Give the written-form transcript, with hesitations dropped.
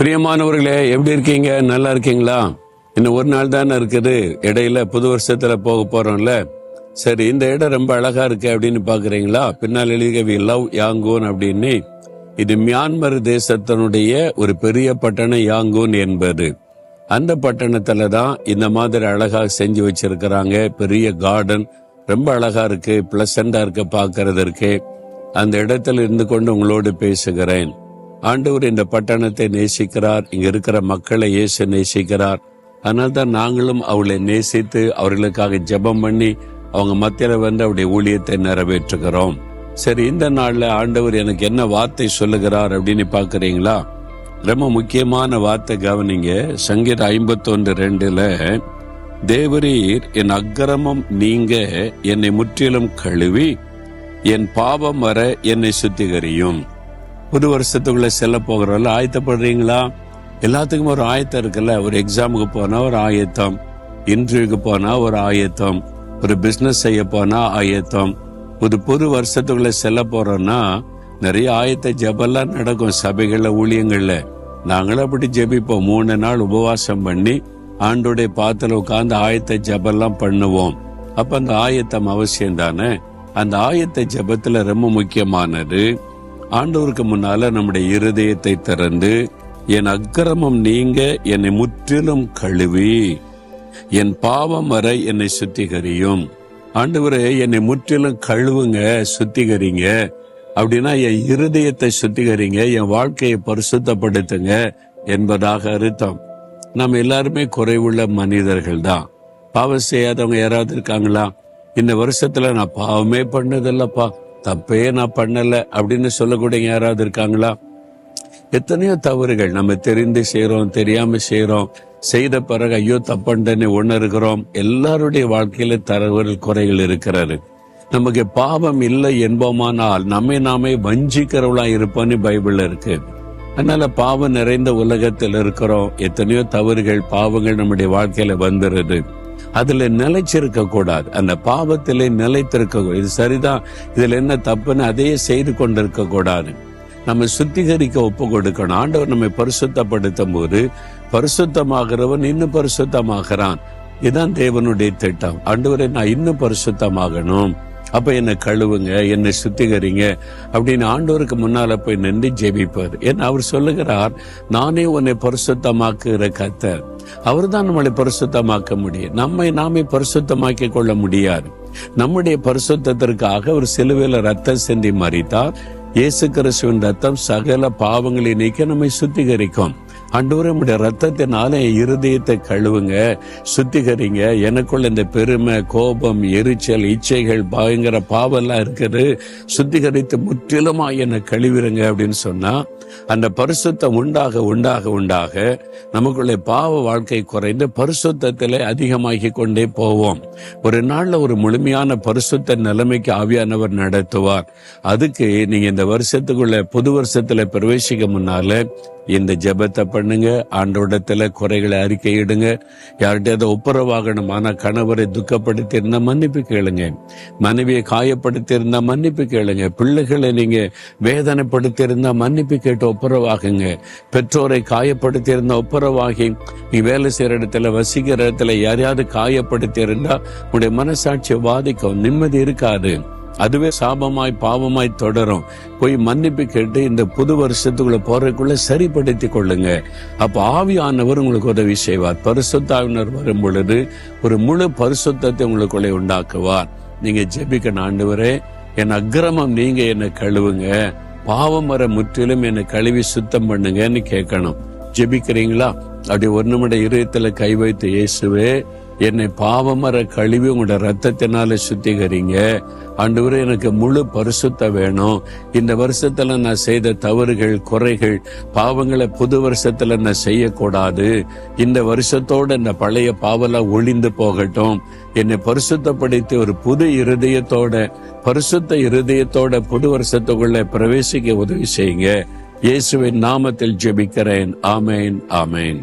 பிரியமானவர்களே, எப்படி இருக்கீங்க? நல்லா இருக்கீங்களா? இன்னும் ஒரு நாள் தானே இருக்குது. இடையில புது வருஷத்துல போக போறோம்ல. சரி, இந்த இடம் ரொம்ப அழகா இருக்கு அப்படின்னு பாக்குறீங்களா? பின்னால் எழுதிய வி லவ் யாங்கூன் அப்படின்னு. இது மியான்மர் தேசத்தினுடைய ஒரு பெரிய பட்டணம் யாங்கூன் என்பது. அந்த பட்டணத்துல தான் இந்த மாதிரி அழகா செஞ்சு வச்சிருக்கிறாங்க. பெரிய கார்டன் ரொம்ப அழகா இருக்கு, பிளசண்டா இருக்கு பாக்குறதற்கு. அந்த இடத்துல இருந்து கொண்டு உங்களோடு பேசுகிறேன். ஆண்டவர் இந்த பட்டணத்தை நேசிக்கிறார். இங்க இருக்கிற மக்களை இயேசு நேசிக்கிறார். அதனால தான் நாங்களும் அவளை நேசித்து அவர்களுக்காக ஜெபம் பண்ணி அவங்க மத்தியில வந்து அவருடைய ஊழியத்தை நிறைவேற்றுகிறோம். சரி, இந்த நாள்ல ஆண்டவர் எனக்கு என்ன வார்த்தை சொல்லுகிறார் அப்படின்னு பாக்குறீங்களா? ரொம்ப முக்கியமான வார்த்தை கவனிங்க. சங்கீதம் 51:2 தேவரீர் என் அக்கிரமம் நீங்க என்னை முற்றிலும் கழுவி என் பாவம் வர என்னை சுத்திகரியும். புது வருஷத்துக்குள்ள செல்ல போகிறவங்க ஆயத்தப்படுறீங்களா? எல்லாத்துக்கும் ஒரு ஆயத்தம் இருக்குல்ல. ஒரு எக்ஸாமுக்கு போனா ஒரு ஆயத்தம், இன்டர்வியூக்கு போனா ஒரு ஆயத்தம், ஒரு பிசினஸ் செய்ய போனா ஆயத்தம். புது வருஷத்துக்குள்ள செல்ல போறோம்னா நிறைய ஆயத்த ஜெபெல்லாம் நடக்கும் சபைகள்ல, ஊழியங்கள்ல. நாங்களும் அப்படி ஜெபிப்போம். 3 நாள் உபவாசம் பண்ணி ஆண்டோடைய பாத்துல உட்கார்ந்து ஆயத்த ஜெபெல்லாம் பண்ணுவோம். அப்ப அந்த ஆயத்தம் அவசியம் தானே. அந்த ஆயத்த ஜெபத்துல ரொம்ப முக்கியமானது, ஆண்டவருக்கு முன்னால நம்முடைய இருதயத்தை திறந்து என் அக்கிரமம் நீங்க என்னை முற்றிலும் கழுவி என் பாவம் வரை என்னை சுத்திகரியும். ஆண்டவரே, என்னை முற்றிலும் கழுவுங்க, சுத்திகரிங்க. அப்படின்னா என் இருதயத்தை சுத்திகரிங்க, என் வாழ்க்கையை பரிசுத்தப்படுத்துங்க என்பதாக அர்த்தம். நம்ம எல்லாருமே குறைவுள்ள மனிதர்கள் தான். பாவம் செய்யாதவங்க யாராவது இருக்காங்களா? இந்த வருஷத்துல நான் பாவமே பண்ணதில்லப்பா, தப்பே நான் பண்ணல அப்படின்னு சொல்லக்கூடிய யாராவது இருக்காங்களா? எத்தனையோ தவறுகள் நம்ம தெரிந்து செய்யறோம், தெரியாம செய்யறோம். செய்த பிறகு ஐயோ தப்பண்டன்னு உணர்கிறோம். எல்லாருடைய வாழ்க்கையில தவறு குறைகள் இருக்கிறாரு. நமக்கு பாவம் இல்லை என்போமானால் நம்மை நாமே வஞ்சிக்கிறவளா இருப்போன்னு பைபிள்ல இருக்கு. அதனால பாவம் நிறைந்த உலகத்தில் இருக்கிறோம். எத்தனையோ தவறுகள், பாவங்கள் நம்முடைய வாழ்க்கையில வந்துருது. அதுல நிலைச்சிருக்க கூடாது. அந்த பாவத்திலே நிலைத்திருக்க, இது சரிதான், இதுல என்ன தப்புன்னு அதையே செய்து கொண்டிருக்க கூடாது. நம்ம சுத்திகரிக்க ஒப்பு கொடுக்கணும். ஆண்டவர் நம்மை பரிசுத்தப்படுத்தும் போது பரிசுத்தமாகிறவன் இன்னும் பரிசுத்தமாகிறான். இதுதான் தேவனுடைய திட்டம். ஆண்டவரை நான் இன்னும் பரிசுத்தமாகணும், அப்ப என்னை கழுவுங்க, என்னை சுத்திகரிங்க அப்படின்னு ஆண்டவருக்கு முன்னால போய் நின்று ஜெபிப்பார். ஏன்னா அவர் சொல்லுகிறார், நானே உன்னை பரிசுத்தமாக்குகிற கர்த்தர். அவர் தான் நம்மளை பரிசுத்தமாக்க முடியும். நம்மை நாமே பரிசுத்தமாக்கி கொள்ள முடியாது. நம்முடைய பரிசுத்தத்திற்காக ஒரு சிலுவையில ரத்தம் சிந்தி மரித்தார். இயேசு கிறிஸ்துவின் ரத்தம் சகல பாவங்களை நீக்க நம்மை சுத்திகரிக்கும். ஆண்டவரே, நம்முடைய ரத்தத்தினால இருதயத்தை கழுவுங்க, சுத்திகரிங்க. எனக்குள்ள இந்த பெருமை, கோபம், எரிச்சல், இச்சைகள், பயங்கர பாவெல்லாம் இருக்குது, சுத்திகரித்து முற்றிலுமா என்னை கழுவிருங்க அப்படின்னு சொன்னா அந்த பரிசுத்தம் உண்டாக உண்டாக உண்டாக நமக்குள்ள பாவ வாழ்க்கை குறைந்து பரிசுத்தத்திலே அதிகமாகி கொண்டே போவோம். ஒரு நாள்ல ஒரு முழுமையான பரிசுத்த நிலைமைக்கு ஆவியானவர் நடத்துவார். அதுக்கு நீங்க இந்த வருஷத்துக்குள்ள, புது வருஷத்துல பிரவேசிக்க முன்னால இந்த ஜெபத்தை பண்ணுங்க. ஆண்டவரிடத்துல குறைகளை அறிக்கையிடுங்க. யார்கிட்ட ஒப்புரவாகணும். ஆனா கணவரை துக்கப்படுத்தி இருந்தா மன்னிப்பு கேளுங்க, மனைவியை காயப்படுத்தி இருந்தா மன்னிப்பு கேளுங்க, பிள்ளைகளை நீங்க வேதனைப்படுத்தி இருந்தா மன்னிப்பு கேட்டு ஒப்புரவாகுங்க, பெற்றோரை காயப்படுத்தி இருந்தா ஒப்புரவாகி, நீ வேலை செய்யற இடத்துல, வசிக்கிற இடத்துல யாரையாவது காயப்படுத்தி இருந்தா உங்களுடைய மனசாட்சியை பாதிக்கும், நிம்மதி இருக்காது. அதுவே சாபமாய் பாவமாய் தொடரும். போய் மன்னிப்பு கேட்டு இந்த புது வருஷத்துக்குள்ள போறதுக்குள்ள சரிப்படுத்தி கொள்ளுங்க. அப்ப ஆவியானவர் உங்களுக்கு உதவி செய்வார். பரிசுத்தாவினர் வரும் பொழுது ஒரு முழு பரிசுத்தத்தை உங்களுக்குள்ளே உண்டாக்குவார். நீங்க ஜெபிக்கணும், ஆண்டவரே என் அக்கிரமம் நீங்க என்னை கழுவுங்க, பாவம் வர முற்றிலும் என்னை கழுவி சுத்தம் பண்ணுங்கன்னு கேட்கணும். ஜெபிக்கிறீங்களா? அப்படி ஒரு நிமிடம் இதயத்துல கை வைத்து, இயேசுவே என்னை பாவமர கழுவி உங்களோட ரத்தத்தினால சுத்திகரிங்க. ஆண்டவரே, எனக்கு முழு பரிசுத்த வேணும். இந்த வருஷத்துல நான் செய்த தவறுகள், குறைகள், பாவங்களை புது வருஷத்துல நான் செய்யக்கூடாது. இந்த வருஷத்தோட இந்த பழைய பாவெல்லாம் ஒளிந்து போகட்டும். என்னை பரிசுத்தப்படுத்தி ஒரு புது இருதயத்தோட, பரிசுத்த இருதயத்தோட புது வருஷத்துக்குள்ள பிரவேசிக்க உதவி செய்யுங்க. இயேசுவின் நாமத்தில் ஜெபிக்கிறேன். ஆமேன், ஆமேன்.